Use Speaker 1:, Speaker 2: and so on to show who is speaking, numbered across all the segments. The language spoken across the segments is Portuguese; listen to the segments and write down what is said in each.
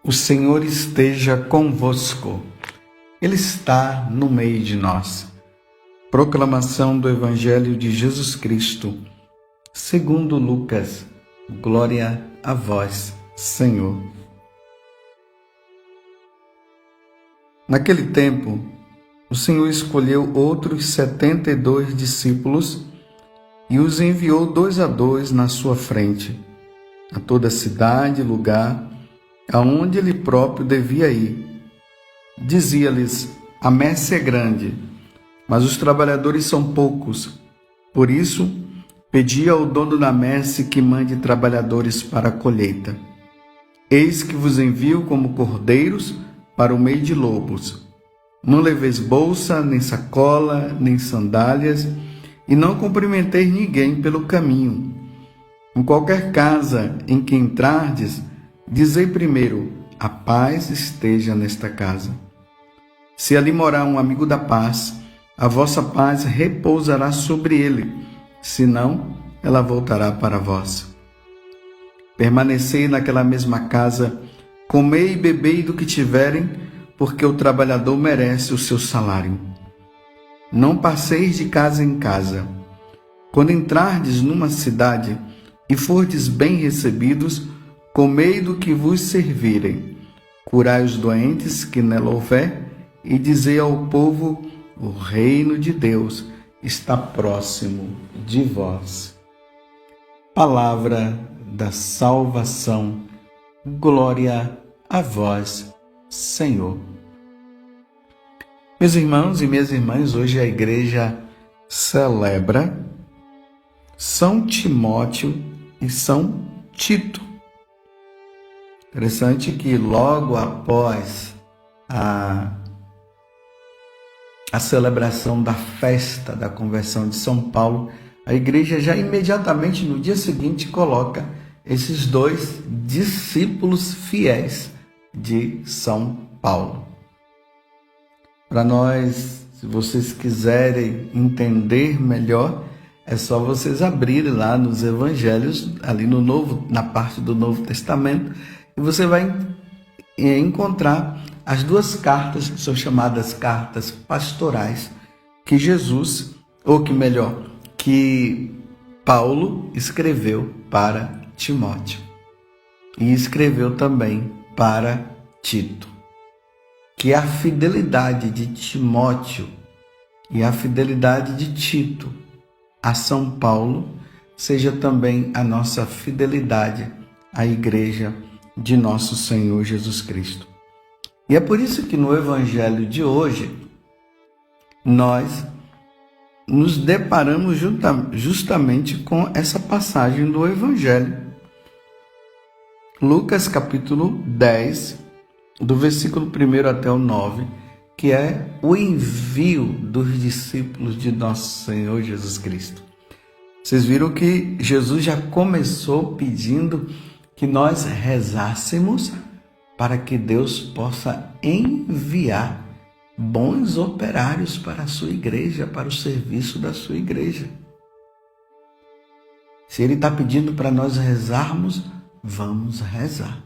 Speaker 1: O Senhor esteja convosco. Ele está no meio de nós. Proclamação do Evangelho de Jesus Cristo, segundo Lucas. Glória a vós, Senhor. Naquele tempo, o Senhor escolheu outros 72 discípulos e os enviou 2 a 2 na sua frente, a toda cidade e lugar aonde ele próprio devia ir. Dizia-lhes: a messe é grande, mas os trabalhadores são poucos. Por isso, pedi ao dono da messe que mande trabalhadores para a colheita. Eis que vos envio como cordeiros para o meio de lobos. Não leveis bolsa, nem sacola, nem sandálias, e não cumprimenteis ninguém pelo caminho. Em qualquer casa em que entrardes, dizei primeiro: a paz esteja nesta casa. Se ali morar um amigo da paz, a vossa paz repousará sobre ele, senão ela voltará para vós. Permanecei naquela mesma casa, comei e bebei do que tiverem, porque o trabalhador merece o seu salário. Não passeis de casa em casa. Quando entrardes numa cidade e fordes bem recebidos, comei do que vos servirem, curai os doentes que nela houver, e dizei ao povo: o reino de Deus está próximo de vós. Palavra da salvação. Glória a vós, Senhor. Meus irmãos e minhas irmãs, hoje a igreja celebra São Timóteo e São Tito. Interessante que logo após a celebração da festa da conversão de São Paulo, a igreja já imediatamente no dia seguinte coloca esses 2 discípulos fiéis de São Paulo. Para nós, se vocês quiserem entender melhor, é só vocês abrirem lá nos evangelhos, ali na parte do Novo Testamento, e você vai encontrar as 2 cartas que são chamadas cartas pastorais que que Paulo escreveu para Timóteo e escreveu também para Tito. Que a fidelidade de Timóteo e a fidelidade de Tito a São Paulo seja também a nossa fidelidade à igreja de nosso Senhor Jesus Cristo. E é por isso que no Evangelho de hoje, nós nos deparamos justamente com essa passagem do Evangelho. Lucas capítulo 10, do versículo 1 até o 9, que é o envio dos discípulos de nosso Senhor Jesus Cristo. Vocês viram que Jesus já começou pedindo que nós rezássemos para que Deus possa enviar bons operários para a sua igreja, para o serviço da sua igreja. Se Ele está pedindo para nós rezarmos, vamos rezar.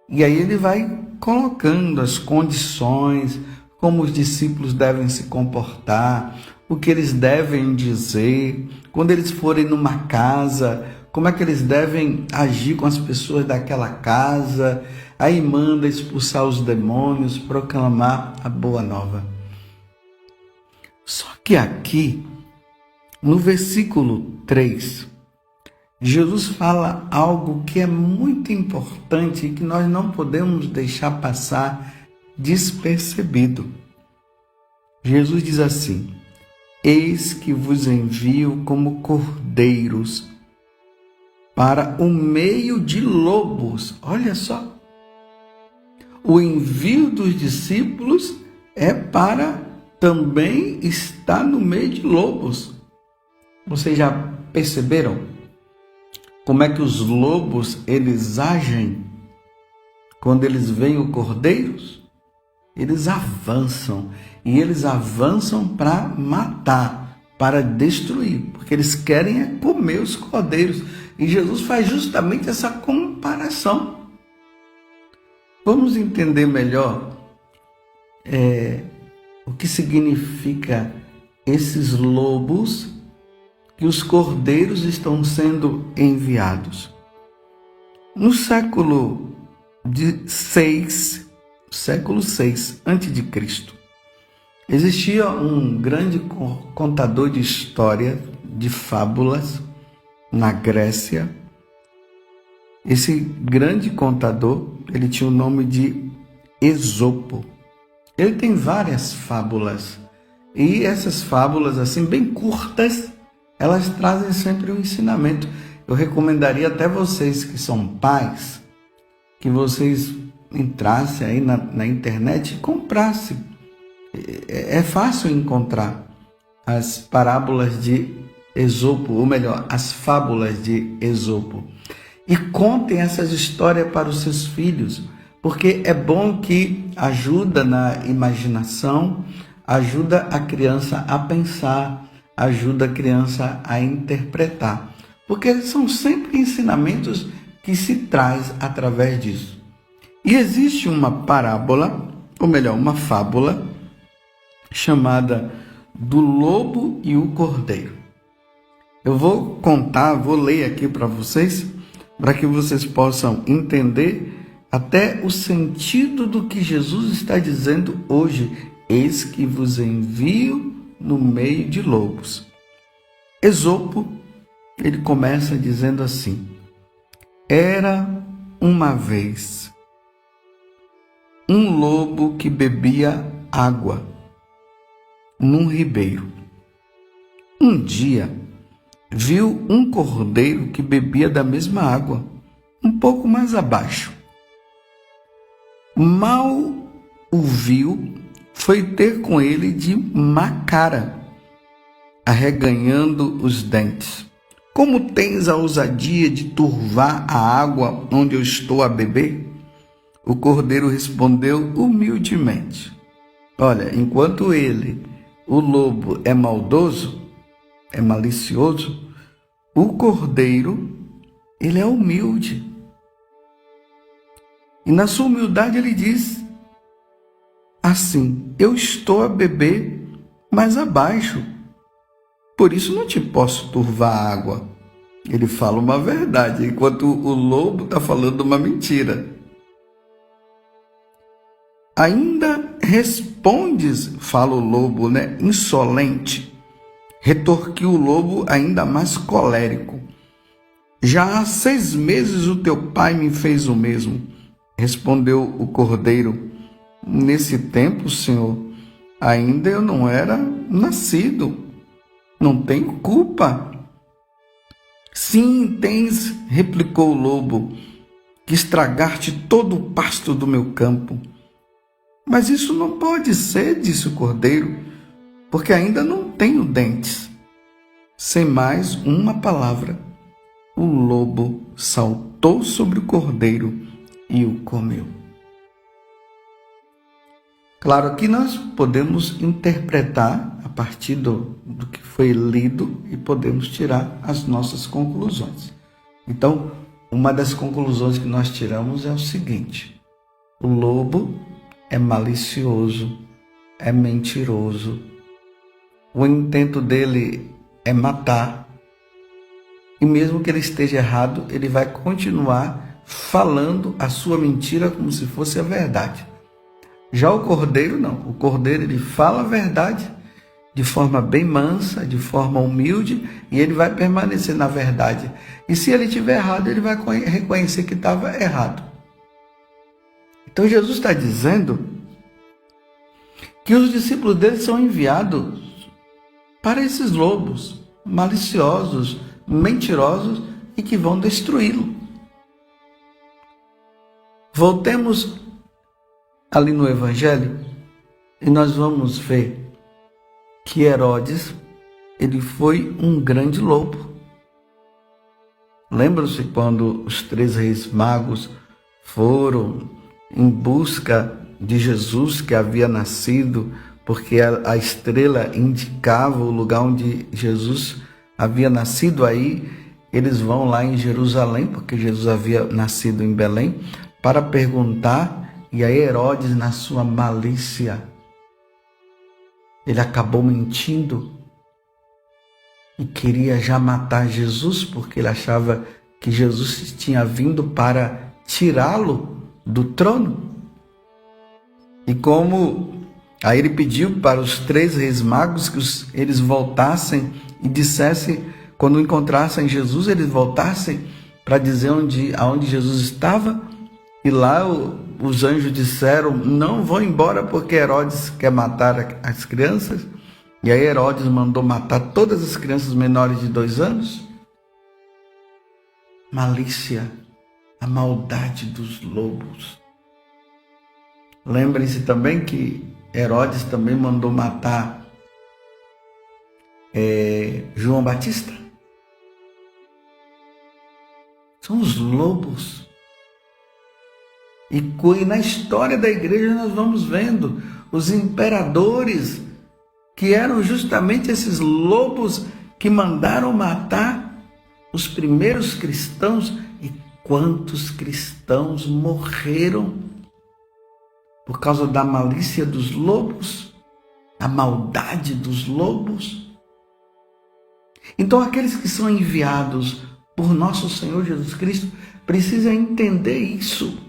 Speaker 1: E aí Ele vai colocando as condições, como os discípulos devem se comportar, o que eles devem dizer, quando eles forem numa casa, como é que eles devem agir com as pessoas daquela casa. Aí manda expulsar os demônios, proclamar a boa nova. Só que aqui, no versículo 3, Jesus fala algo que é muito importante e que nós não podemos deixar passar despercebido. Jesus diz assim: eis que vos envio como cordeiros para o meio de lobos. Olha só. O envio dos discípulos é para também estar no meio de lobos. Vocês já perceberam como é que os lobos eles agem quando eles veem os cordeiros? Eles avançam, e eles avançam para matar, para destruir, porque eles querem comer os cordeiros. E Jesus faz justamente essa comparação. Vamos entender melhor o que significa esses lobos que os cordeiros estão sendo enviados. No século VI a.C., existia um grande contador de história, de fábulas, na Grécia. Esse grande contador, ele tinha o nome de Esopo. Ele tem várias fábulas, e essas fábulas, assim, bem curtas, elas trazem sempre um ensinamento. Eu recomendaria até vocês que são pais, que vocês entrassem aí na internet e comprassem. É fácil encontrar as parábolas de Esopo, ou melhor, as fábulas de Esopo. E contem essas histórias para os seus filhos, porque é bom que ajuda na imaginação, ajuda a criança a pensar, ajuda a criança a interpretar. Porque são sempre ensinamentos que se traz através disso. E existe uma parábola, ou melhor, uma fábula, chamada do lobo e o cordeiro. Eu vou ler aqui para vocês, para que vocês possam entender até o sentido do que Jesus está dizendo hoje. Eis que vos envio no meio de lobos. Esopo, ele começa dizendo assim: era uma vez um lobo que bebia água num ribeiro. Um dia viu um cordeiro que bebia da mesma água, um pouco mais abaixo. Mal o viu, foi ter com ele de má cara, arreganhando os dentes. Como tens a ousadia de turvar a água onde eu estou a beber? O cordeiro respondeu humildemente: olha, enquanto o lobo é maldoso, é malicioso, o cordeiro, ele é humilde. E na sua humildade ele diz assim: eu estou a beber mais abaixo, por isso não te posso turvar a água. Ele fala uma verdade, enquanto o lobo está falando uma mentira. Ainda respondes, fala o lobo, insolente. Retorquiu o lobo ainda mais colérico: já há 6 meses o teu pai me fez o mesmo. Respondeu o cordeiro: nesse tempo, Senhor, ainda eu não era nascido. Não tenho culpa. Sim, tens, replicou o lobo, que estragaste todo o pasto do meu campo. Mas isso não pode ser, disse o cordeiro, porque ainda não tenho dentes. Sem mais uma palavra, o lobo saltou sobre o cordeiro e o comeu. Claro que nós podemos interpretar a partir do que foi lido e podemos tirar as nossas conclusões. Então, uma das conclusões que nós tiramos é o seguinte: o lobo é malicioso, é mentiroso, o intento dele é matar, e mesmo que ele esteja errado, ele vai continuar falando a sua mentira como se fosse a verdade. Já o cordeiro não, o cordeiro ele fala a verdade de forma bem mansa, de forma humilde, e ele vai permanecer na verdade. E se ele estiver errado, ele vai reconhecer que estava errado. Então Jesus está dizendo que os discípulos dele são enviados para esses lobos maliciosos, mentirosos e que vão destruí-lo. Voltemos ali no Evangelho e nós vamos ver que Herodes, ele foi um grande lobo. Lembram-se quando os 3 reis magos foram em busca de Jesus que havia nascido, porque a estrela indicava o lugar onde Jesus havia nascido. Aí eles vão lá em Jerusalém, porque Jesus havia nascido em Belém, para perguntar E aí Herodes, na sua malícia, ele acabou mentindo e queria já matar Jesus, porque ele achava que Jesus tinha vindo para tirá-lo do trono. E como aí ele pediu para os 3 reis magos que eles voltassem e dissessem, quando encontrassem Jesus, eles voltassem para dizer aonde Jesus estava. E lá os anjos disseram, não vão embora porque Herodes quer matar as crianças. E aí Herodes mandou matar todas as crianças menores de 2 anos. Malícia, a maldade dos lobos. Lembrem-se também que Herodes também mandou matar João Batista. São os lobos. E na história da igreja nós vamos vendo os imperadores, que eram justamente esses lobos que mandaram matar os primeiros cristãos. E quantos cristãos morreram por causa da malícia dos lobos, a maldade dos lobos? Então aqueles que são enviados por nosso Senhor Jesus Cristo precisam entender isso.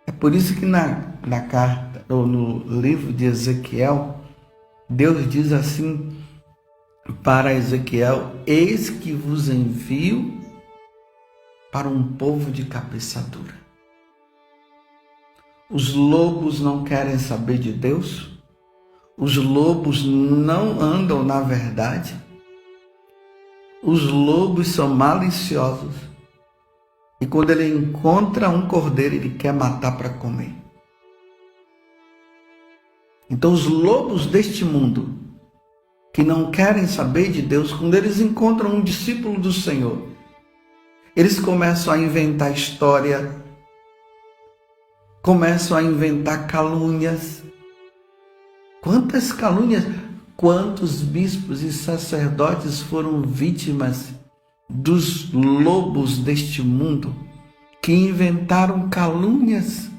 Speaker 1: É por isso que na carta, ou no livro de Ezequiel, Deus diz assim para Ezequiel: eis que vos envio para um povo de cabeça dura. Os lobos não querem saber de Deus, os lobos não andam na verdade, os lobos são maliciosos. E quando ele encontra um cordeiro, ele quer matar para comer. Então os lobos deste mundo, que não querem saber de Deus, quando eles encontram um discípulo do Senhor, eles começam a inventar história, começam a inventar calúnias. Quantas calúnias, quantos bispos e sacerdotes foram vítimas dos lobos deste mundo, que inventaram calúnias,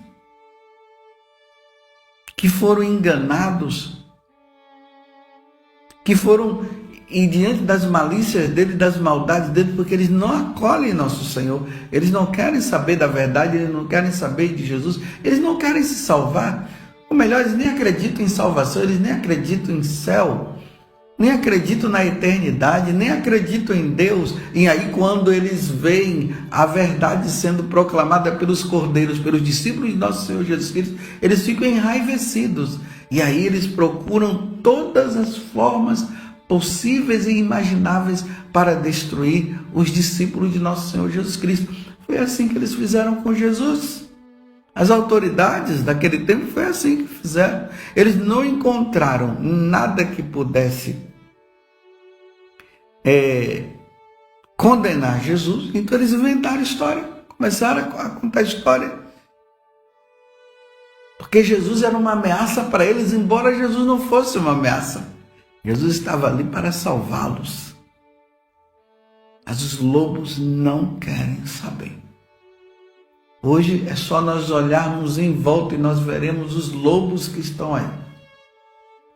Speaker 1: que foram enganados, que foram, e diante das malícias dele, das maldades dele, porque eles não acolhem nosso Senhor, eles não querem saber da verdade, eles não querem saber de Jesus, eles não querem se salvar. Ou melhor, eles nem acreditam em salvação, eles nem acreditam em céu, nem acreditam na eternidade, nem acreditam em Deus. E aí quando eles veem a verdade sendo proclamada pelos cordeiros, pelos discípulos de nosso Senhor Jesus Cristo, eles ficam enraivecidos. E aí eles procuram todas as formas possíveis e imagináveis para destruir os discípulos de nosso Senhor Jesus Cristo. Foi assim que eles fizeram com Jesus. As autoridades daquele tempo foi assim que fizeram. Eles não encontraram nada que pudesse condenar Jesus, então eles inventaram história, começaram a contar história, porque Jesus era uma ameaça para eles, embora Jesus não fosse uma ameaça. Jesus estava ali para salvá-los. Mas os lobos não querem saber. Hoje é só nós olharmos em volta e nós veremos os lobos que estão aí,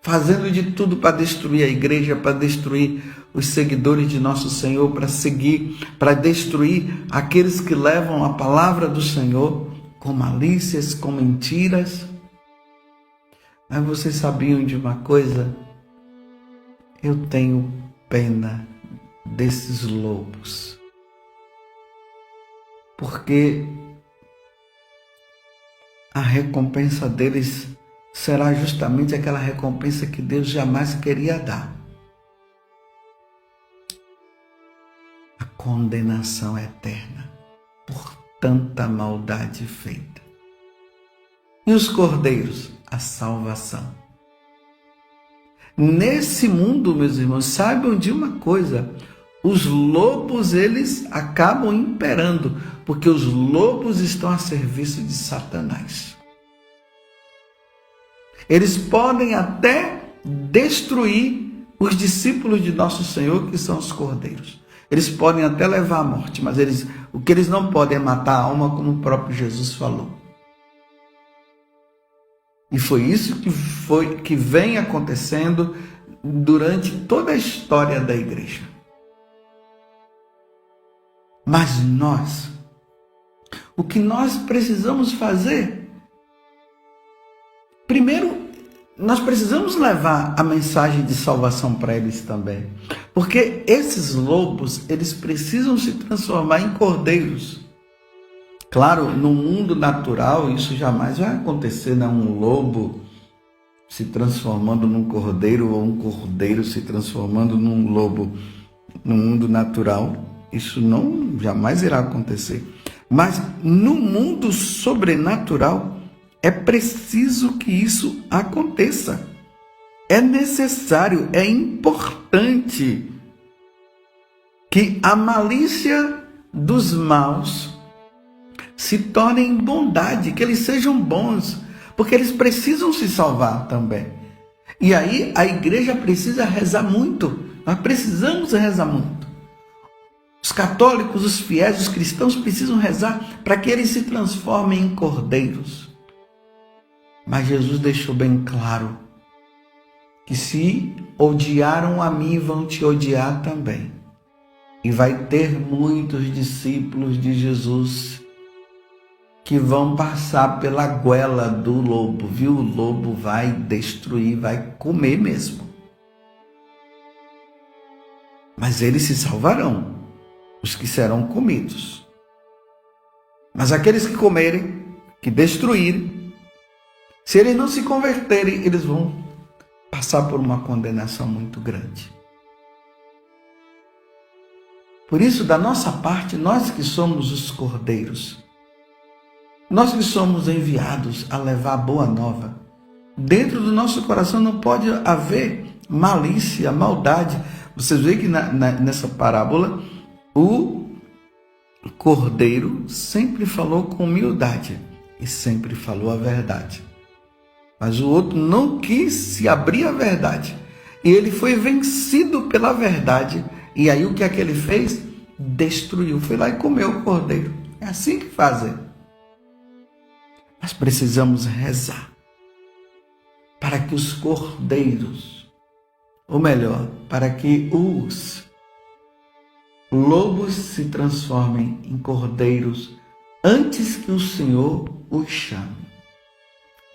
Speaker 1: fazendo de tudo para destruir a igreja, para destruir os seguidores de nosso Senhor, para destruir aqueles que levam a palavra do Senhor com malícias, com mentiras. Mas vocês sabiam de uma coisa? Eu tenho pena desses lobos, porque a recompensa deles será justamente aquela recompensa que Deus jamais queria dar. A condenação eterna por tanta maldade feita. E os cordeiros? A salvação. Nesse mundo, meus irmãos, saibam de uma coisa: os lobos, eles acabam imperando, porque os lobos estão a serviço de Satanás. Eles podem até destruir os discípulos de nosso Senhor, que são os cordeiros. Eles podem até levar à morte, mas o que eles não podem é matar a alma, como o próprio Jesus falou. E foi isso que vem acontecendo durante toda a história da igreja. Mas nós, o que nós precisamos fazer? Primeiro, nós precisamos levar a mensagem de salvação para eles também. Porque esses lobos, eles precisam se transformar em cordeiros. Claro, no mundo natural, isso jamais vai acontecer, né? Um lobo se transformando num cordeiro ou um cordeiro se transformando num lobo no mundo natural. Isso jamais irá acontecer. Mas no mundo sobrenatural, é preciso que isso aconteça. É necessário, é importante que a malícia dos maus se torne em bondade, que eles sejam bons, porque eles precisam se salvar também. E aí a igreja precisa rezar muito, nós precisamos rezar muito. Os católicos, os fiéis, os cristãos precisam rezar para que eles se transformem em cordeiros. Mas Jesus deixou bem claro que se odiaram a mim, vão te odiar também. E vai ter muitos discípulos de Jesus que vão passar pela goela do lobo, viu? O lobo vai destruir, vai comer mesmo. Mas eles se salvarão, os que serão comidos. Mas aqueles que comerem, que destruírem, se eles não se converterem, eles vão passar por uma condenação muito grande. Por isso, da nossa parte, nós que somos os cordeiros, nós que somos enviados a levar a boa nova, dentro do nosso coração não pode haver malícia, maldade. Vocês veem que nessa parábola, o cordeiro sempre falou com humildade e sempre falou a verdade. Mas o outro não quis se abrir à verdade. E ele foi vencido pela verdade. E aí o que é que ele fez? Destruiu. Foi lá e comeu o cordeiro. É assim que fazem. Nós precisamos rezar para que os cordeiros, ou melhor, para que os lobos se transformem em cordeiros antes que o Senhor os chame.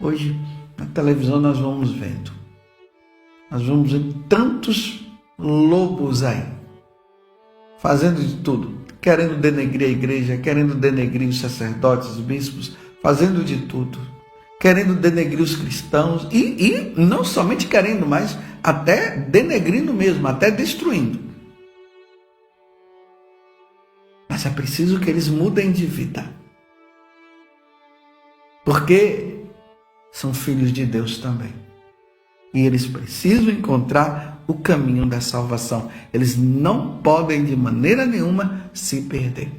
Speaker 1: Hoje, na televisão, nós vamos vendo tantos lobos aí, fazendo de tudo, querendo denegrir a igreja, querendo denegrir os sacerdotes, os bispos, fazendo de tudo, querendo denegrir os cristãos, e não somente querendo, mas até denegrindo mesmo, até destruindo. Mas é preciso que eles mudem de vida, porque são filhos de Deus também. E eles precisam encontrar o caminho da salvação. Eles não podem de maneira nenhuma se perder.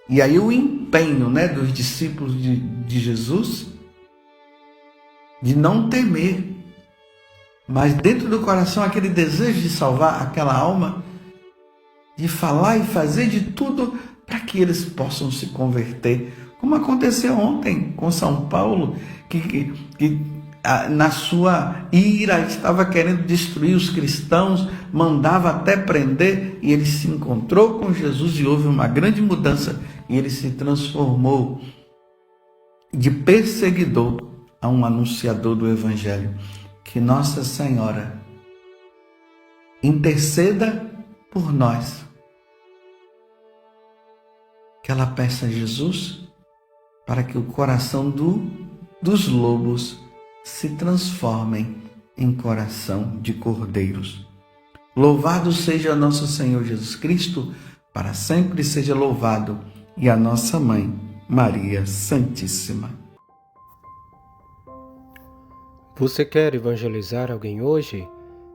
Speaker 1: E aí o empenho, dos discípulos de Jesus de não temer, mas dentro do coração aquele desejo de salvar aquela alma, de falar e fazer de tudo para que eles possam se converter. Como aconteceu ontem com São Paulo, que na sua ira estava querendo destruir os cristãos, mandava até prender, e ele se encontrou com Jesus e houve uma grande mudança, e ele se transformou de perseguidor a um anunciador do Evangelho. Que Nossa Senhora interceda por nós, que ela peça a Jesus para que o coração dos lobos se transformem em coração de cordeiros. Louvado seja nosso Senhor Jesus Cristo, para sempre seja louvado, e a nossa Mãe, Maria Santíssima.
Speaker 2: Você quer evangelizar alguém hoje?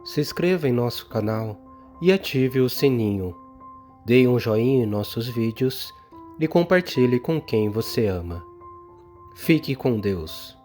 Speaker 2: Se inscreva em nosso canal e ative o sininho. Dê um joinha em nossos vídeos e compartilhe com quem você ama. Fique com Deus.